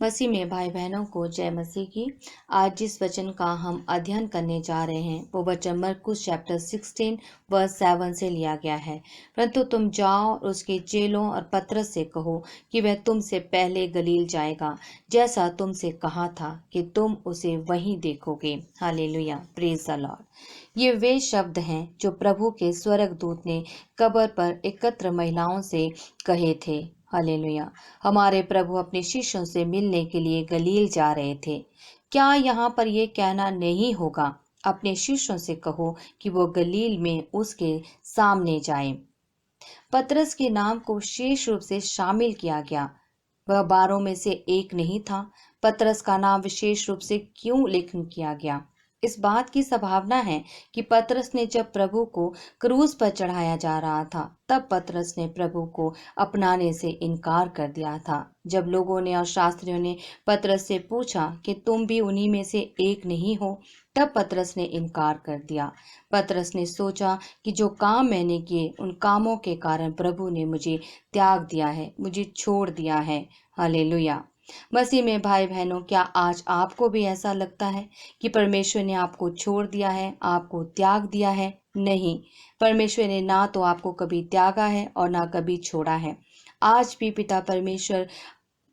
मसीह में भाई बहनों को जय मसीह की। आज जिस वचन का हम अध्ययन करने जा रहे हैं वो वचन मरकुस चैप्टर 16 वर्स 7 से लिया गया है। परंतु तुम जाओ और उसके चेलों और पतरस से कहो कि वह तुमसे पहले गलील जाएगा, जैसा तुमसे कहा था कि तुम उसे वहीं देखोगे। Hallelujah, praise the Lord. ये वे शब्द हैं जो प्रभु के स्वर्गदूत ने कब्र पर एकत्र महिलाओं से कहे थे। हालेलुया। हमारे प्रभु अपने शिष्यों से मिलने के लिए गलील जा रहे थे। क्या यहाँ पर यह कहना नहीं होगा, अपने शिष्यों से कहो कि वो गलील में उसके सामने जाएं। पतरस के नाम को विशेष रूप से शामिल किया गया। वह 12 में से एक नहीं था। पतरस का नाम विशेष रूप से क्यों उल्लेखन किया गया? इस बात की संभावना है कि पतरस ने जब प्रभु को क्रूस पर चढ़ाया जा रहा था तब पतरस ने प्रभु को अपनाने से इनकार कर दिया था। जब लोगों ने और शास्त्रियों ने पतरस से पूछा कि तुम भी उन्हीं में से एक नहीं हो, तब पतरस ने इनकार कर दिया। पतरस ने सोचा कि जो काम मैंने किए उन कामों के कारण प्रभु ने मुझे त्याग दिया है, मुझे छोड़ दिया है। हालेलुया। मसीह में भाई बहनों, क्या आज आपको भी ऐसा लगता है कि परमेश्वर ने आपको छोड़ दिया है, आपको त्याग दिया है? नहीं, परमेश्वर ने ना तो आपको कभी त्यागा है और ना कभी छोड़ा है। आज भी पिता परमेश्वर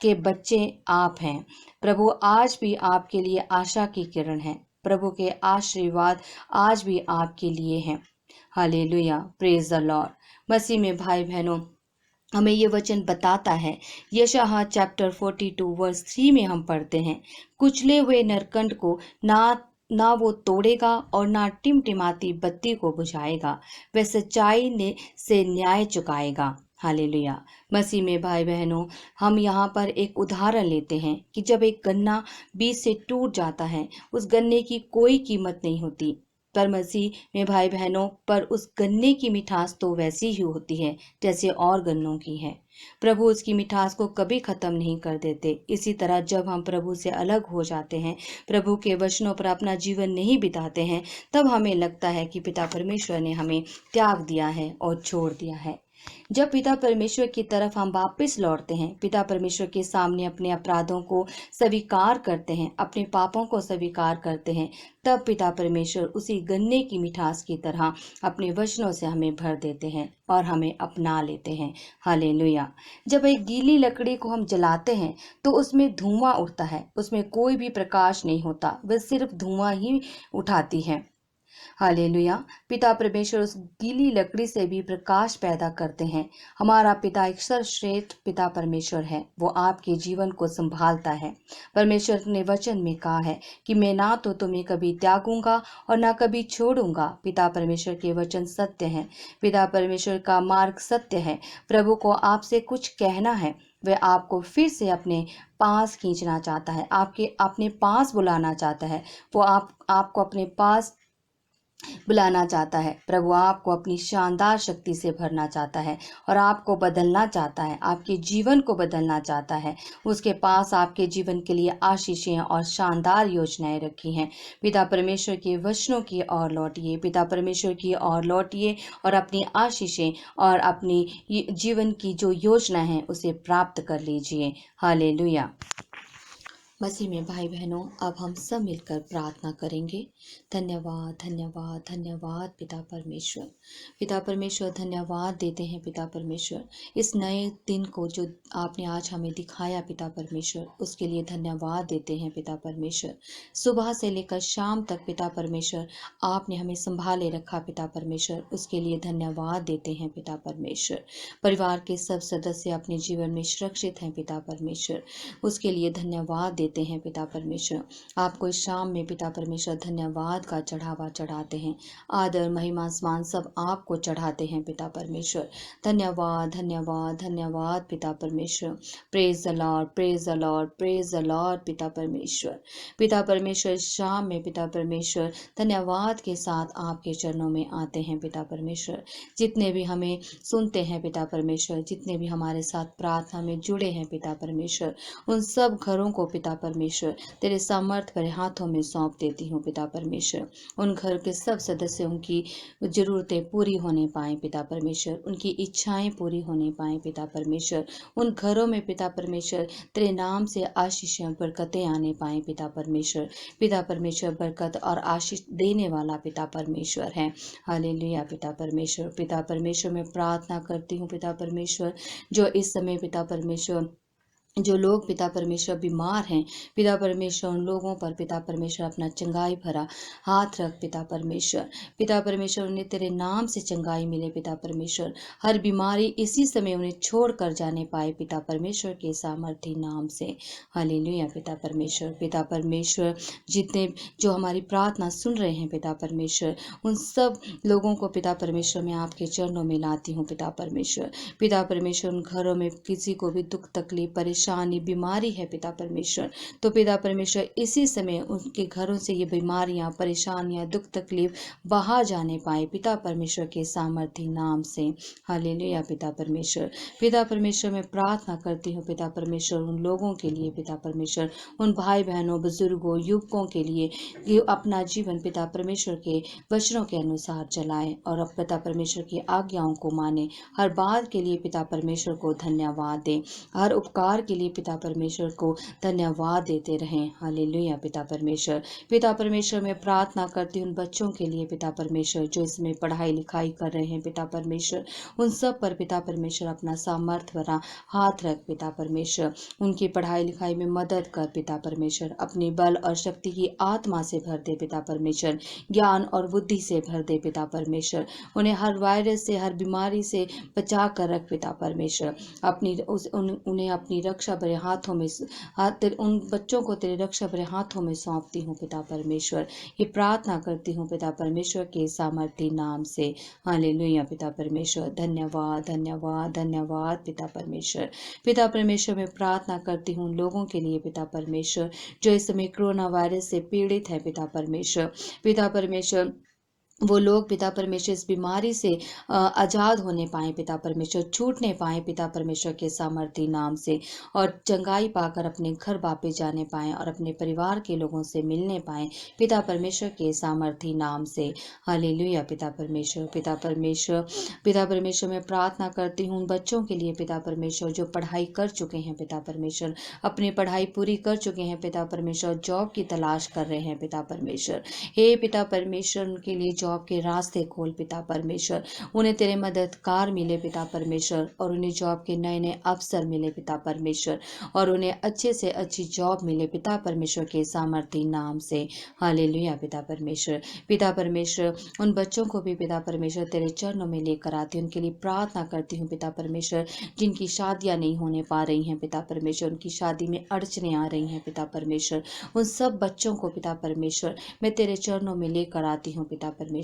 के बच्चे आप हैं। प्रभु आज भी आपके लिए आशा की किरण है। प्रभु के आशीर्वाद आज भी आपके लिए हैं। Hallelujah, praise the lord. मसीह में भाई बहनों, हमें ये वचन बताता है। यशायाह चैप्टर 42 वर्स 3 में हम पढ़ते हैं, कुचले हुए नरकंठ को ना वो तोड़ेगा और ना टिमटिमाती बत्ती को बुझाएगा। वह सच्चाई ने से न्याय चुकाएगा। हालेलुया। मसीह में भाई बहनों, हम यहाँ पर एक उदाहरण लेते हैं कि जब एक गन्ना बीज से टूट जाता है, उस गन्ने की कोई कीमत नहीं होती। पर मसीह में भाई बहनों, पर उस गन्ने की मिठास तो वैसी ही होती है जैसे और गन्नों की है। प्रभु उसकी मिठास को कभी खत्म नहीं कर देते। इसी तरह जब हम प्रभु से अलग हो जाते हैं, प्रभु के वचनों पर अपना जीवन नहीं बिताते हैं, तब हमें लगता है कि पिता परमेश्वर ने हमें त्याग दिया है और छोड़ दिया है। जब पिता परमेश्वर की तरफ हम वापस लौटते हैं, पिता परमेश्वर के सामने अपने अपराधों को स्वीकार करते हैं, अपने पापों को स्वीकार करते हैं, तब पिता परमेश्वर उसी गन्ने की मिठास की तरह अपने वचनों से हमें भर देते हैं और हमें अपना लेते हैं। हालेलुया। जब एक गीली लकड़ी को हम जलाते हैं तो उसमें धुआं उठता है, उसमें कोई भी प्रकाश नहीं होता, वह सिर्फ धुआं ही उठाती है। हालेलुया। पिता परमेश्वर उस गीली लकड़ी से भी प्रकाश पैदा करते हैं। हमारा पिता एक सर्वश्रेष्ठ पिता परमेश्वर है। वो आपके जीवन को संभालता है। परमेश्वर ने वचन में कहा है कि मैं ना तो तुम्हें कभी त्यागूंगा और ना कभी छोड़ूंगा। पिता परमेश्वर के वचन सत्य हैं। पिता परमेश्वर का मार्ग सत्य है। प्रभु को आपसे कुछ कहना है, वह आपको फिर से अपने पास खींचना चाहता है, आपके अपने पास बुलाना चाहता है। वो आपको अपने पास बुलाना चाहता है। प्रभु आपको अपनी शानदार शक्ति से भरना चाहता है और आपको बदलना चाहता है, आपके जीवन को बदलना चाहता है। उसके पास आपके जीवन के लिए आशीषें और शानदार योजनाएं रखी हैं। पिता परमेश्वर के वचनों की ओर लौटिए, पिता परमेश्वर की ओर लौटिए और अपनी आशीषें और अपनी जीवन की जो योजना है उसे प्राप्त कर लीजिए। हालेलुया। मसीह में भाई बहनों, अब हम सब मिलकर प्रार्थना करेंगे। धन्यवाद, धन्यवाद, धन्यवाद पिता परमेश्वर। पिता परमेश्वर, धन्यवाद देते हैं पिता परमेश्वर, इस नए दिन को जो आपने आज हमें दिखाया पिता परमेश्वर, उसके लिए धन्यवाद देते हैं पिता परमेश्वर। सुबह से लेकर शाम तक पिता परमेश्वर आपने हमें संभाले रखा पिता परमेश्वर, उसके लिए धन्यवाद देते हैं पिता परमेश्वर। परिवार के सब सदस्य अपने जीवन में सुरक्षित हैं पिता परमेश्वर, उसके लिए धन्यवाद देते हैं पिता परमेश्वर। आपको इस शाम में पिता परमेश्वर धन्यवाद का चढ़ावा चढ़ाते हैं। आदर, महिमा, सम्मान सब आपको चढ़ाते हैं पिता परमेश्वर। धन्यवाद, धन्यवाद, धन्यवाद पिता परमेश्वर। Praise the Lord, praise the Lord, praise the Lord पिता परमेश्वर। पिता परमेश्वर, इस शाम में पिता परमेश्वर धन्यवाद के साथ आपके चरणों में आते हैं पिता परमेश्वर। जितने भी हमें सुनते हैं पिता परमेश्वर, जितने भी हमारे साथ प्रार्थना में जुड़े हैं पिता परमेश्वर, उन सब घरों को पिता परमेश्वर तेरे सामर्थ भरे हाथों में सौंप देती हूँ पिता परमेश्वर। उन घर के सब सदस्यों की ज़रूरतें पूरी होने पाएँ पिता परमेश्वर, उनकी इच्छाएं पूरी होने पाएँ पिता परमेश्वर। उन घरों में पिता परमेश्वर तेरे नाम से आशीष बरकतें आने पाएँ पिता परमेश्वर। पिता परमेश्वर बरकत और आशीष देने वाला पिता परमेश्वर है। हालेलुया पिता परमेश्वर। पिता परमेश्वर मैं प्रार्थना करती हूँ पिता परमेश्वर, जो इस समय पिता परमेश्वर जो लोग पिता परमेश्वर बीमार हैं, पिता परमेश्वर उन लोगों पर पिता परमेश्वर अपना चंगाई भरा हाथ रख पिता परमेश्वर। पिता परमेश्वर उन्हें तेरे नाम से चंगाई मिले पिता परमेश्वर। हर बीमारी इसी समय उन्हें छोड़ कर जाने पाए पिता परमेश्वर के सामर्थी नाम से। हालेलुया पिता परमेश्वर। पिता परमेश्वर जितने जो हमारी प्रार्थना सुन रहे हैं पिता परमेश्वर, उन सब लोगों को पिता परमेश्वर मैं आपके चरणों में लाती हूँ पिता परमेश्वर। पिता परमेश्वर उन घरों में किसी को भी दुख तकलीफ परेशानी बीमारी है पिता परमेश्वर, तो पिता परमेश्वर इसी समय उनके घरों से ये बीमारियां परेशानियां दुख तकलीफ बाहर जाने पाए पिता परमेश्वर के सामर्थी नाम से। हालेलुया पिता परमेश्वर। पिता परमेश्वर मैं प्रार्थना करती हूँ पिता परमेश्वर उन लोगों के लिए पिता परमेश्वर, उन भाई बहनों बुजुर्गों युवकों के लिए कि अपना जीवन पिता परमेश्वर के वचनों के अनुसार चलाएं और अब पिता परमेश्वर की आज्ञाओं को माने। हर बात के लिए पिता परमेश्वर को धन्यवाद दें, हर उपकार के लिए पिता परमेश्वर को धन्यवाद देते रहें। हालेलुया पिता परमेश्वर। पिता परमेश्वर मैं प्रार्थना करती हूँ उन बच्चों के लिए पिता परमेश्वर जो इसमें पढ़ाई लिखाई कर रहे हैं पिता परमेश्वर, उन सब पर पिता परमेश्वर अपना सामर्थ भरा हाथ रख पिता परमेश्वर। उनकी पढ़ाई लिखाई में मदद कर पिता परमेश्वर, अपनी बल और शक्ति की आत्मा से भर दे पिता परमेश्वर, ज्ञान और बुद्धि से भर दे पिता परमेश्वर। उन्हें हर वायरस से हर बीमारी से बचा कर रख पिता परमेश्वर। उन्हें अपनी रक्षा भरे हाथों में उन बच्चों को तेरे रक्षा भरे हाथों में सौंपती हूँ पिता परमेश्वर। ये प्रार्थना करती हूँ पिता परमेश्वर के सामर्थी नाम से। हालेलुया पिता परमेश्वर। धन्यवाद धन्यवाद धन्यवाद पिता परमेश्वर। पिता परमेश्वर मैं प्रार्थना करती हूँ लोगों के लिए पिता परमेश्वर जो इस समय कोरोना वायरस से पीड़ित है पिता परमेश्वर। पिता परमेश्वर वो लोग पिता परमेश्वर इस बीमारी से आज़ाद होने पाएँ पिता परमेश्वर, छूटने पाएँ पिता परमेश्वर के सामर्थी नाम से, और चंगाई पाकर अपने घर वापस जाने पाएँ और अपने परिवार के लोगों से मिलने पाएँ पिता परमेश्वर के सामर्थी नाम से। हालेलुया पिता परमेश्वर। पिता परमेश्वर। पिता परमेश्वर मैं प्रार्थना करती हूँ बच्चों के लिए पिता परमेश्वर जो पढ़ाई कर चुके हैं पिता परमेश्वर, अपनी पढ़ाई पूरी कर चुके हैं पिता परमेश्वर, जॉब की तलाश कर रहे हैं पिता परमेश्वर। हे पिता परमेश्वर उनके लिए जॉब के रास्ते खोल पिता परमेश्वर, उन्हें तेरे मददगार मिले पिता परमेश्वर, और उन्हें जॉब के नए नए अवसर मिले पिता परमेश्वर, और उन्हें अच्छे से अच्छी जॉब मिले पिता परमेश्वर के सामर्थी नाम से। हालेलुया पिता परमेश्वर। पिता परमेश्वर उन बच्चों को भी पिता परमेश्वर तेरे चरणों में लेकर आती हूँ, उनके लिए प्रार्थना करती हूँ पिता परमेश्वर जिनकी शादियाँ नहीं होने पा रही हैं पिता परमेश्वर, उनकी शादी में अड़चने आ रही हैं पिता परमेश्वर, उन सब बच्चों को पिता परमेश्वर मैं तेरे चरणों में लेकर आती हूँ पिता परमेश्वर।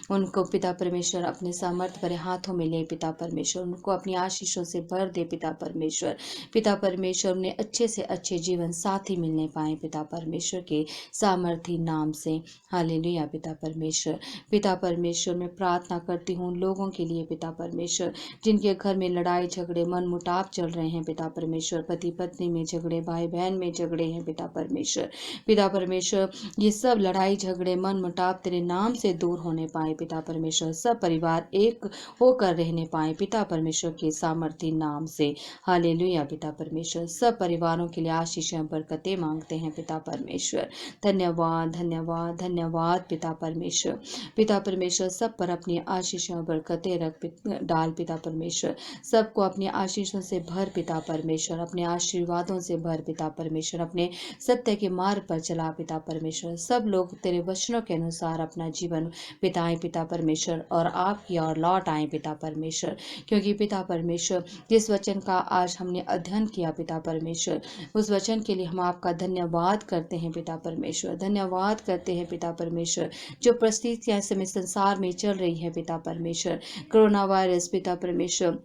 उनको पिता परमेश्वर अपने सामर्थ भरे हाथों में ले पिता परमेश्वर, उनको अपनी आशीषों से भर दे पिता परमेश्वर। पिता परमेश्वर उन्हें अच्छे से अच्छे जीवन साथी मिलने पाए पिता परमेश्वर के सामर्थी नाम से। हालेलुया पिता परमेश्वर। पिता परमेश्वर मैं प्रार्थना करती हूँ लोगों के लिए पिता परमेश्वर जिनके घर में लड़ाई झगड़े मन मुटाव चल रहे हैं पिता परमेश्वर, पति पत्नी में झगड़े, भाई बहन में झगड़े हैं पिता परमेश्वर। पिता परमेश्वर ये सब लड़ाई झगड़े मन मुटाव तेरे नाम से दूर होने पाए पिता परमेश्वर, सब परिवार एक होकर रहने पाए पिता परमेश्वर के सामर्थी नाम से। हालेलुया पिता परमेश्वर। सब परिवारों के लिए आशीषें बरकतें मांगते हैं पिता परमेश्वर। धन्यवाद धन्यवाद धन्यवाद पिता परमेश्वर। पिता परमेश्वर सब पर अपनी आशीषें बरकतें रख डाल पिता परमेश्वर, सबको अपनी आशीषों से भर पिता परमेश्वर, अपने आशीर्वादों से भर पिता परमेश्वर, अपने सत्य के मार्ग पर चला पिता परमेश्वर। सब लोग तेरे वचनों के अनुसार अपना जीवन बिताएं पिता परमेश्वर और आपकी ओर लौट आए पिता परमेश्वर, क्योंकि पिता परमेश्वर जिस वचन का आज हमने अध्ययन किया पिता परमेश्वर, उस वचन के लिए हम आपका धन्यवाद करते हैं पिता परमेश्वर। धन्यवाद करते हैं पिता परमेश्वर जो परिस्थितियां इस समय संसार में चल रही है पिता परमेश्वर, कोरोना वायरस पिता परमेश्वर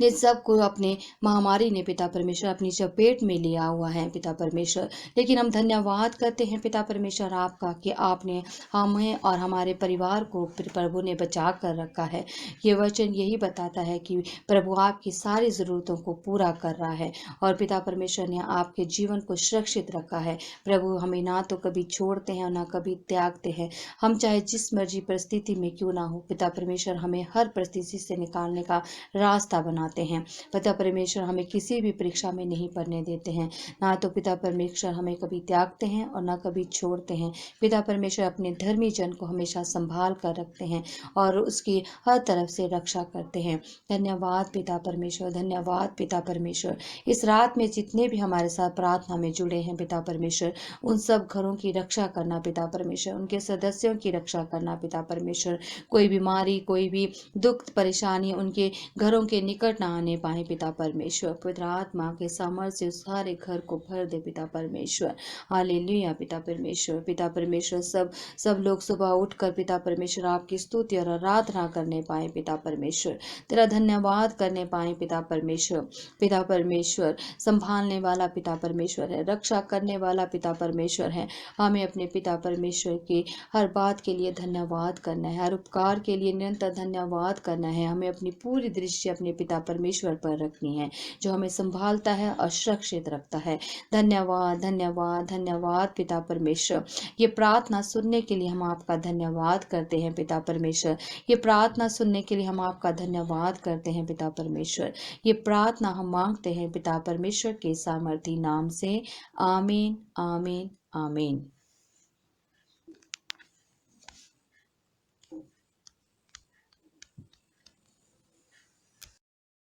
ने सबको अपने महामारी ने पिता परमेश्वर अपनी चपेट में लिया हुआ है पिता परमेश्वर। लेकिन हम धन्यवाद करते हैं पिता परमेश्वर आपका कि आपने हमें और हमारे परिवार को प्रभु ने बचा कर रखा है। ये वचन यही बताता है कि प्रभु आपकी सारी ज़रूरतों को पूरा कर रहा है और पिता परमेश्वर ने आपके जीवन को सुरक्षित रखा है। प्रभु हमें ना तो कभी छोड़ते हैं और ना कभी त्यागते हैं। हम चाहे जिस मर्जी परिस्थिति में क्यों ना हो, पिता परमेश्वर हमें हर परिस्थिति से निकालने का रास्ता बनाते हैं। पिता परमेश्वर हमें किसी भी परीक्षा में नहीं पड़ने देते हैं। ना तो पिता परमेश्वर हमें कभी त्यागते हैं और ना कभी छोड़ते हैं। पिता परमेश्वर अपने धर्मी जन को हमेशा संभाल कर रखते हैं और उसकी हर तरफ से रक्षा करते हैं। धन्यवाद पिता परमेश्वर, धन्यवाद पिता परमेश्वर। इस रात में जितने भी हमारे साथ प्रार्थना में जुड़े हैं पिता परमेश्वर, उन सब घरों की रक्षा करना पिता परमेश्वर, उनके सदस्यों की रक्षा करना पिता परमेश्वर। कोई बीमारी, कोई भी दुख परेशानी उनके घरों के निकट ना आने पाए पिता परमेश्वर। पवित्र आत्मा के सामर्थ्य से उस सारे घर को भर दे पिता परमेश्वर। हालेलुया पिता परमेश्वर। पिता परमेश्वर सब लोग सुबह उठकर पिता परमेश्वर आपकी स्तुति और आराधना करने पाए पिता परमेश्वर, तेरा धन्यवाद करने पाए पिता परमेश्वर। पिता परमेश्वर संभालने वाला पिता परमेश्वर है, रक्षा करने वाला पिता परमेश्वर है। हमें अपने पिता परमेश्वर की हर बात के लिए धन्यवाद करना है, हर उपकार के लिए निरंतर धन्यवाद करना है। हमें अपनी पूरी दृष्टि अपने पिता परमेश्वर पर रखनी है, जो हमें संभालता है और सुरक्षित रखता है। धन्यवाद धन्यवाद धन्यवाद पिता परमेश्वर। ये प्रार्थना सुनने के लिए हम आपका धन्यवाद करते हैं पिता परमेश्वर। ये प्रार्थना सुनने के लिए हम आपका धन्यवाद करते हैं पिता परमेश्वर। ये प्रार्थना हम मांगते हैं पिता परमेश्वर के सामर्थी नाम से। आमीन आमीन आमीन।